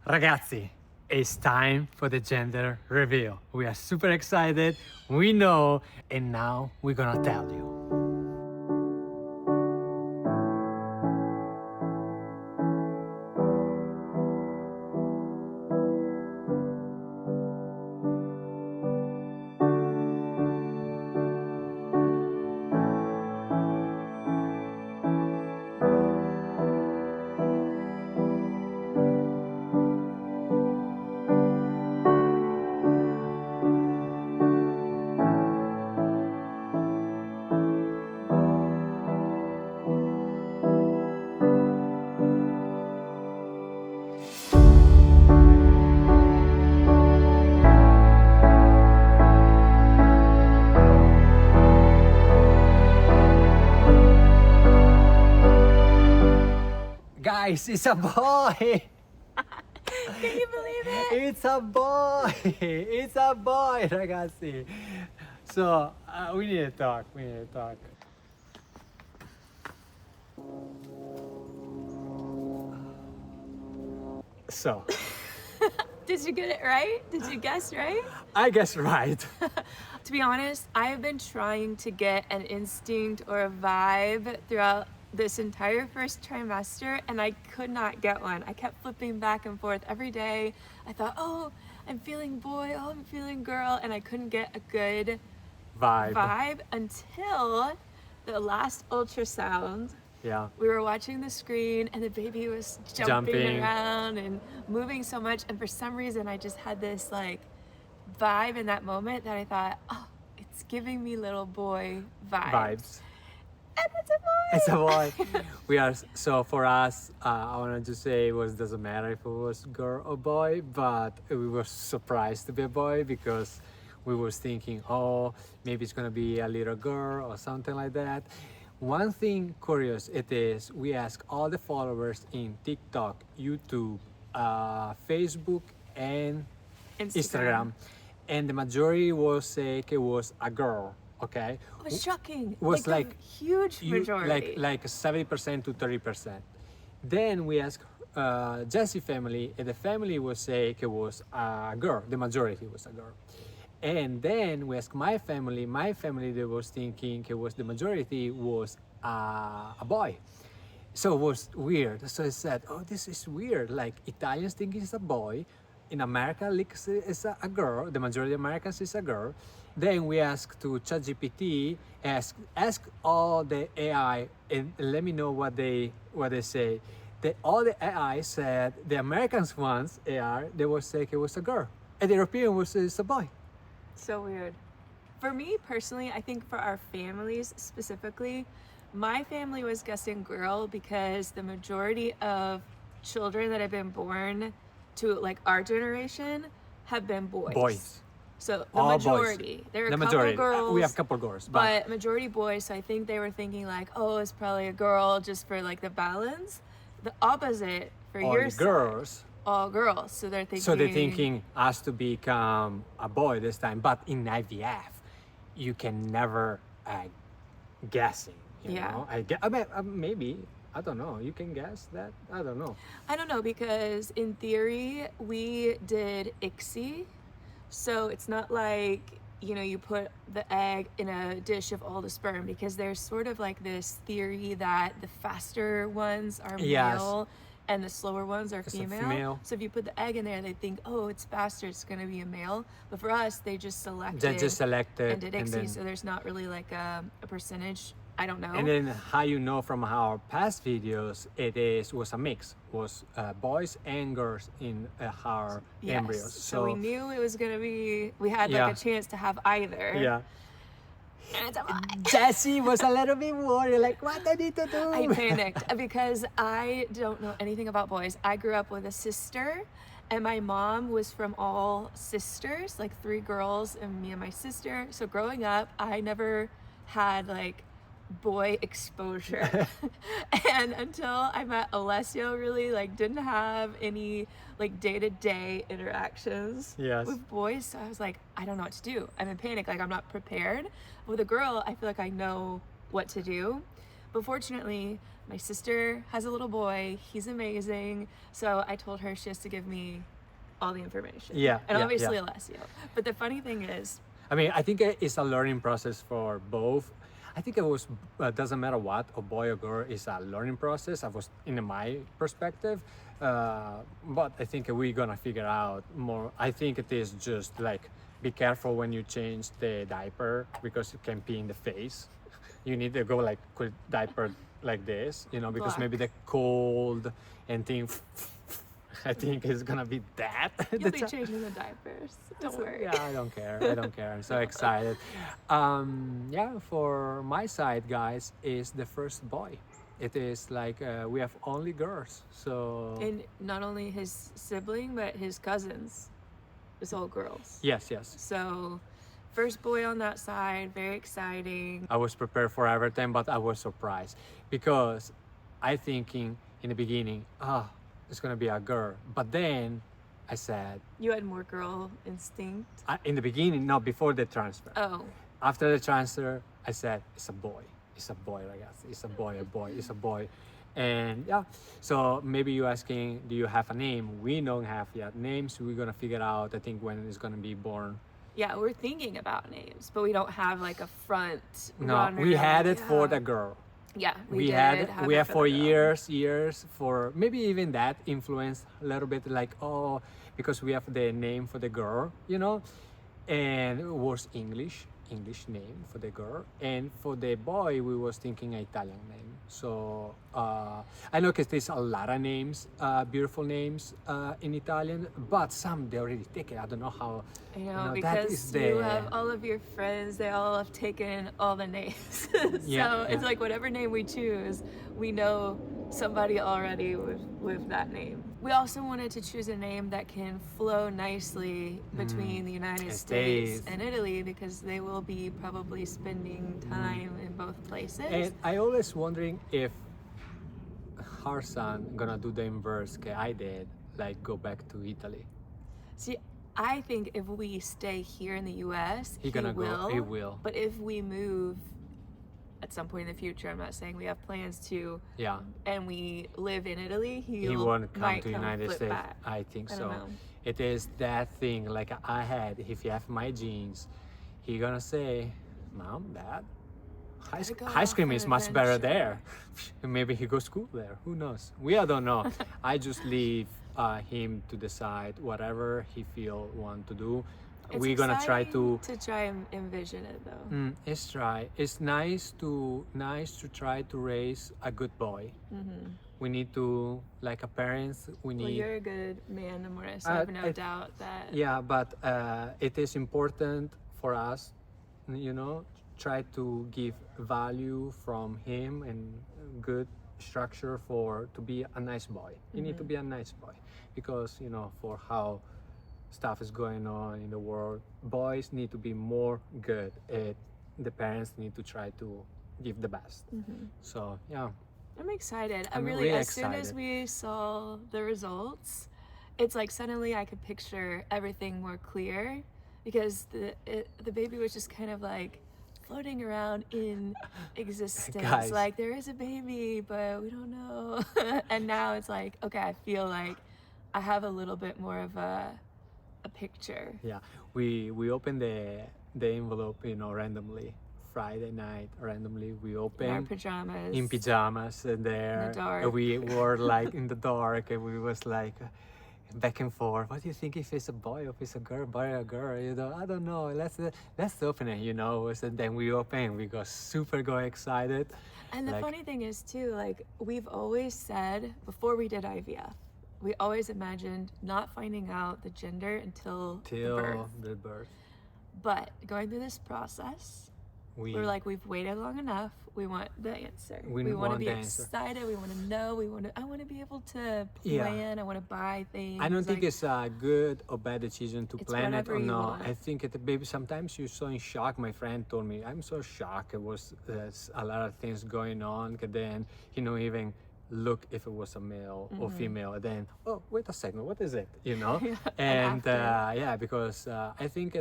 Ragazzi, it's time for the gender reveal. We are super excited, we know, and now we're gonna tell you. Guys, it's a boy! Can you believe it? It's a boy! It's a boy, ragazzi! So, we need to talk. So, Did you get it right? Did you guess right? I guess right. To be honest, I have been trying to get an instinct or a vibe throughout this entire first trimester, and I could not get one. I kept flipping back and forth every day. I thought, oh, I'm feeling boy, oh, I'm feeling girl, and I couldn't get a good vibe until the last ultrasound. Yeah. We were watching the screen and the baby was jumping around and moving so much, and for some reason I just had this like vibe in that moment that I thought, oh, it's giving me little boy vibes. And it's a boy. It's a boy. We are so for us. I wanted to say it doesn't matter if it was girl or boy, but we were surprised to be a boy because we was thinking, oh, maybe it's gonna be a little girl or something like that. One thing curious it is, we ask all the followers in TikTok, YouTube, Facebook, and Instagram, and the majority will say it was a girl. Okay, it was shocking. It was like a huge majority, like 70% to 30%. Then we asked Jessi family, and the family will say it was a girl. The majority was a girl. And then we asked my family. My family, they was thinking it was the majority was a boy. So it was weird. So I said, oh, this is weird. Like Italians think it's a boy. In America, it's a girl. The majority of Americans is a girl. Then we asked to ChatGPT, ask all the AI, and let me know what they say. All the AI said the Americans ones AI they will say it was a girl, and the European was it's a boy. So weird. For me personally, I think for our families specifically, my family was guessing girl because the majority of children that have been born to like our generation have been boys. So the all majority. Boys. There are the a couple majority. girls. We have a couple girls, but majority boys. So I think they were thinking like, oh, it's probably a girl just for like the balance. The opposite for all your the side. Girls. All girls. So they're thinking us to become a boy this time. But in IVF, you can never guessing. You know? I mean, maybe. I don't know. You can guess that? I don't know. I don't know because in theory we did ICSI. So it's not like, you know, you put the egg in a dish of all the sperm, because there's sort of like this theory that the faster ones are male and the slower ones are female. So if you put the egg in there, they think, oh, it's faster, it's going to be a male. But for us, they just selected and did ICSI. So there's not really like a percentage. I don't know. And then how you know from our past videos, was a mix, was boys and girls in our embryos. So we knew it was gonna be. We had like a chance to have either. Yeah. And it's a boy. Jessi was a little bit worried, like, what I need to do? I panicked because I don't know anything about boys. I grew up with a sister, and my mom was from all sisters, like 3 girls and me and my sister. So growing up, I never had like boy exposure. And until I met Alessio, really like didn't have any like day-to-day interactions with boys. So I was like, I don't know what to do. I'm in panic, like I'm not prepared. With a girl, I feel like I know what to do. But fortunately, my sister has a little boy. He's amazing. So I told her she has to give me all the information. Yeah, And yeah, obviously yeah. Alessio. But the funny thing is, I mean, I think it's a learning process for both. I think it was doesn't matter what, a boy or girl, is a learning process. I was in my perspective, but I think we're gonna figure out more. I think it is just like be careful when you change the diaper because it can pee in the face. You need to go like with diaper like this, you know, because maybe the Black. cold and thing. I think it's gonna be that. You'll be changing the diapers. Don't worry. Yeah, I don't care. I don't care. I'm so excited. Yeah, for my side, guys, is the first boy. It is like we have only girls. So And not only his sibling, but his cousins. It's all girls. yes, yes. So, first boy on that side, very exciting. I was prepared for everything, but I was surprised because I thinking in the beginning, it's gonna be a girl. But then I said, You had more girl instinct. in the beginning, no, before the transfer. Oh, After the transfer, I said, it's a boy. It's a boy, I guess. It's a boy, a boy, it's a boy. And yeah, so maybe you're asking, do you have a name? We don't have yet names. We're gonna figure out, I think, when it's gonna be born. yeah, we're thinking about names, but we don't have like a front. No, runner. we had it for Yeah. the girl. Yeah, We did had have we it have for for the girl. years for maybe even that influenced a little bit, like, oh, because we have the name for the girl, you know, and it was English name for the girl, and for the boy we was thinking Italian name. So I know because there's a lot of names, beautiful names in Italian, but some they already taken. I don't know how. I know, that because is you have all of your friends, they all have taken all the names. So Yeah, it's yeah. like whatever name we choose, we know somebody already with that name. We also wanted to choose a name that can flow nicely between the United And States stays. and Italy because they will be probably spending time in both places. And I always wondering if her son gonna do the inverse that I did, like go back to Italy. See, I think if we stay here in the US, He gonna go. He will. But if we move at some point in the future, I'm not saying we have plans to, Yeah, and we live in Italy, he won't come might to United flip States. back. I think I so. don't know. It is that thing like I had. If you have my genes, he gonna say, "Mom, Dad, Gotta go ice cream off is an much better adventure." there." Maybe he goes school there. Who knows? We all don't know. I just leave him to decide whatever he feel want to do. It's We're gonna try exciting to. try and envision it though. It's try. It's nice to try to raise a good boy. We need to, like a parents. We Well, need. you're a good man, Amores. I have no doubt that. Yeah, but it is important for us, you know, try to give value from him and good structure for to be a nice boy. You need to be a nice boy because you know for how stuff is going on in the world, boys need to be more good. The parents need to try to give the best. So yeah. I'm excited. I'm really, really as soon as excited. we saw the results, it's like suddenly I could picture everything more clear because the baby was just kind of like floating around in existence. Guys. Like there is a baby, but we don't know. And now it's like, okay, I feel like I have a little bit more of a picture. Yeah, we opened the envelope, you know, randomly. Friday night, randomly, we In our opened pajamas. in pajamas and there. dark. And we were like in the dark, and we was like back and forth. What do you think if it's a boy or if it's a girl, boy or girl? You know, I don't know. Let's open it. You know. And then we open. We got super excited. And the Like- funny thing is too, like we've always said before we did IVF, we always imagined not finding out the gender until the Till birth. the birth, But going through this process, we're like, we've waited long enough. We want the answer. We want to want be the answer. excited. We want to know. I want to be able to Yeah. plan. I want to buy things. I don't think like- it's a good or bad decision to It's plan it whatever or you not. want. I think it maybe sometimes you're so in shock. My friend told me I'm so shocked. It was a lot of things going on. And then even look if it was a male or female, and then, oh, wait a second, what is it, you know? Yeah, And after. yeah, because I think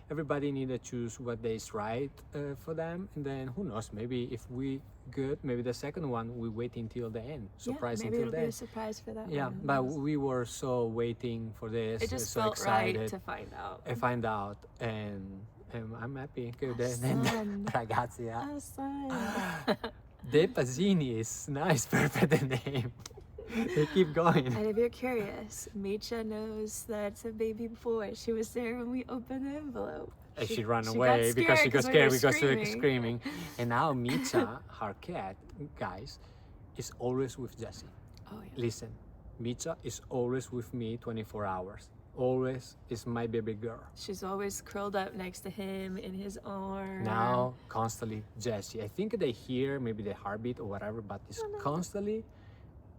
everybody need to choose what is right for them, and then who knows, maybe if we good, maybe the second one we wait until the end, surprise maybe until it'll the be a end. surprise for that Yeah, one. but we were so waiting for this, It just so felt right excited. to find out. I find out, and I'm happy. Good. son. Ragazzi, A son. De Pazini is nice, perfect name. They keep going. And if you're curious, Micha knows that it's a baby boy. She was there when we opened the envelope. And she ran got away because she got we scared were because she was screaming. screaming. And now Micha, her cat, guys, is always with Jessie. Oh yeah. Listen, Micha is always with me 24 hours. Always is my baby girl. She's always curled up next to him in his arm. Now, constantly Jessie. I think they hear maybe the heartbeat or whatever, but it's constantly.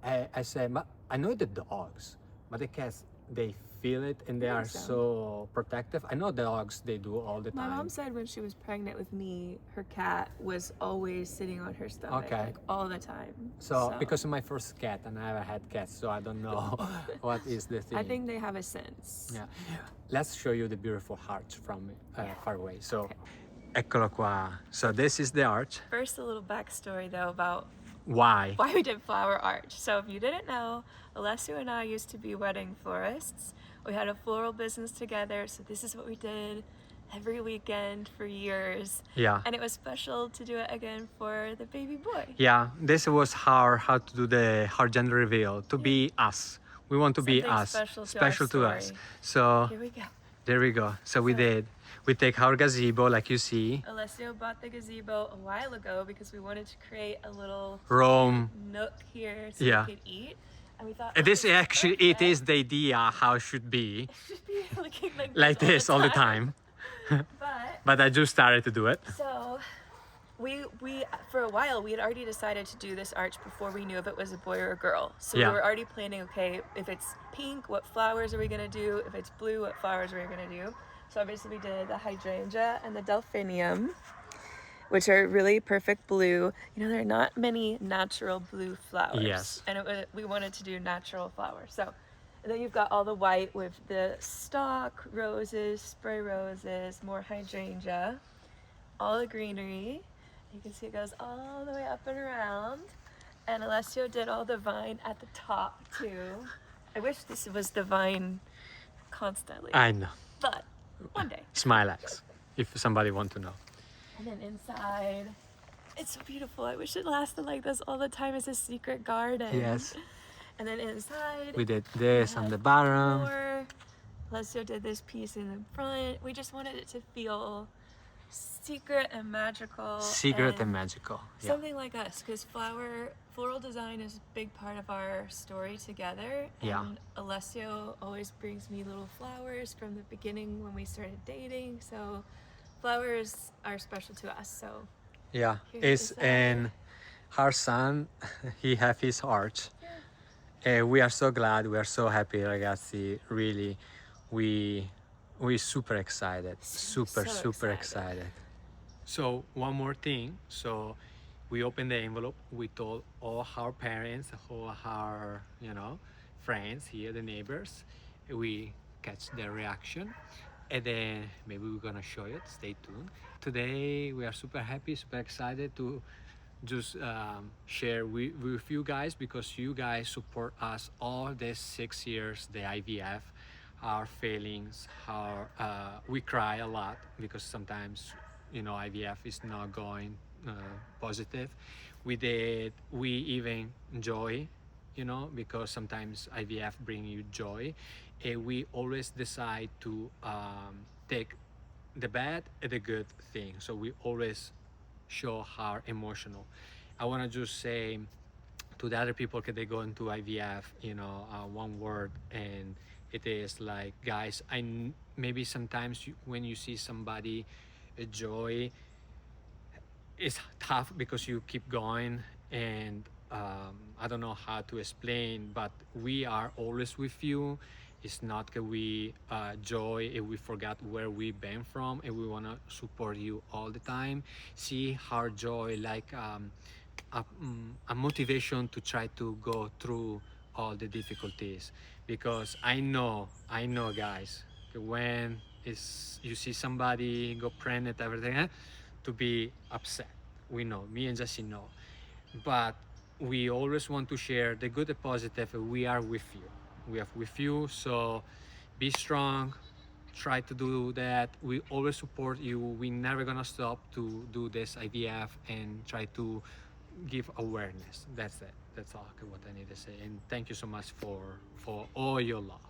I say, I know the dogs, but the cats, they feel it and they I are think so. so protective. I know dogs, they do all the My time. mom said when she was pregnant with me, her cat was always sitting on her stomach, Okay. like all the time. So because of my first cat, and I never had cats, so I don't know what is the thing. I think they have a sense. Yeah. Let's show you the beautiful arch from far away. So, eccolo qua. So this is the arch. First, a little backstory though about Why? why we did flower arch. So if you didn't know, Alessio and I used to be wedding florists. We had a floral business together, so this is what we did every weekend for years. Yeah. And it was special to do it again for the baby boy. Yeah, this was how to do our gender reveal, to be us. We want to be Something us, special to our us. story. So Here we go. there we go. So we did. We take our gazebo, like you see, Alessio bought the gazebo a while ago because we wanted to create a little Rome. nook here so Yeah. we could eat. And we thought, This is actually, it perfect. is the idea how it should be, It should be looking like this all the time. But But I just started to do it. so we for a while we had already decided to do this arch before we knew if it was a boy or a girl. So Yeah. we were already planning, okay, if it's pink, what flowers are we gonna do? If it's blue, what flowers are we gonna do? So obviously we did the hydrangea and the delphinium, which are really perfect blue. You know, there are not many natural blue flowers. Yes. And we wanted to do natural flowers. So, and then you've got all the white with the stalk roses, spray roses, more hydrangea, all the greenery. You can see it goes all the way up and around. And Alessio did all the vine at the top too. I wish this was the vine constantly, I know. but one day. Smilex, if somebody want to know. And then inside, it's so beautiful. I wish it lasted like this all the time. It's a secret garden. Yes. And then inside, We did this on the bottom. more. Alessio did this piece in the front. We just wanted it to feel secret and magical. Secret and magical. Yeah. Something like us, because floral design is a big part of our story together. Yeah. And Alessio always brings me little flowers from the beginning when we started dating. So flowers are special to us. So Yeah. Here It's is and her son, he have his arch. We are so glad. We are so happy, ragazzi. Really, we super excited. Super so excited. So one more thing. So we opened the envelope. We told all our parents, all our friends here, the neighbors. We catch their reaction, and then maybe we're gonna show it. Stay tuned. Today we are super happy, super excited to just share with you guys, because you guys support us all these 6 years, the IVF, our feelings, how we cry a lot because sometimes IVF is not going positive. We even joy, because sometimes IVF bring you joy, and we always decide to take the bad and the good thing. So we always show how emotional. I want to just say to the other people that they go into IVF, one word, and it is like, guys, maybe sometimes when you see somebody joy, it's tough because you keep going, and I don't know how to explain, but we are always with you. It's not that we joy and we forgot where we've been from, and we want to support you all the time. See our joy, like a motivation to try to go through all the difficulties, because I know guys, when is you see somebody go pregnant, everything, to be upset. We know, me and Jessie know, but we always want to share the good and positive. We are with you, we are with you, so be strong, try to do that. We always support you. We never gonna stop to do this IVF and try to give awareness. That's it. That's all what I need to say. And thank you so much for all your love.